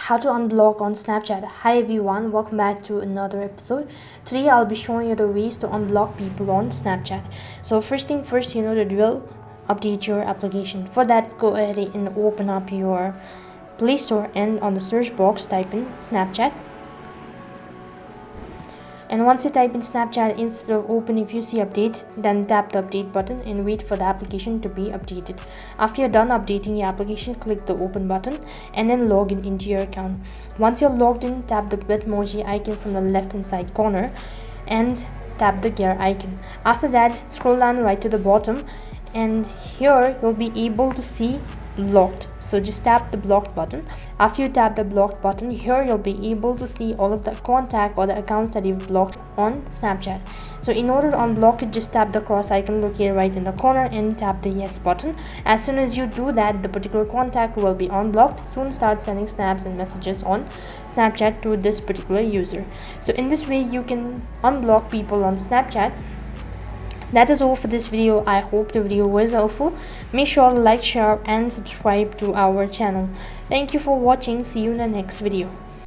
How to unblock on Snapchat. Hi everyone, welcome back to another episode. Today I'll be showing you the ways to unblock people on Snapchat. So first thing first, you know the drill. Update your application. For that, go ahead and open up your Play Store and on the search box type in Snapchat. And once you type in Snapchat, instead of open, if you see update, then tap the update button and wait for the application to be updated. After you're done updating your application, click the open button and then log in into your account. Once you're logged in, tap the Bitmoji icon from the left hand side corner and tap the gear icon. After that, scroll down right to the bottom and here you'll be able to see blocked. So just tap the blocked button. After you tap the blocked button, here you'll be able to see all of the contact or the accounts that you've blocked on Snapchat. So in order to unblock it, just tap the cross icon located right in the corner and tap the yes button. As soon as you do that, the particular contact will be unblocked. Soon start sending snaps and messages on Snapchat to this particular user. So in this way you can unblock people on Snapchat. That is all for this video. I hope the video was helpful. Make sure to like, share and subscribe to our channel. Thank you for watching. See you in the next video.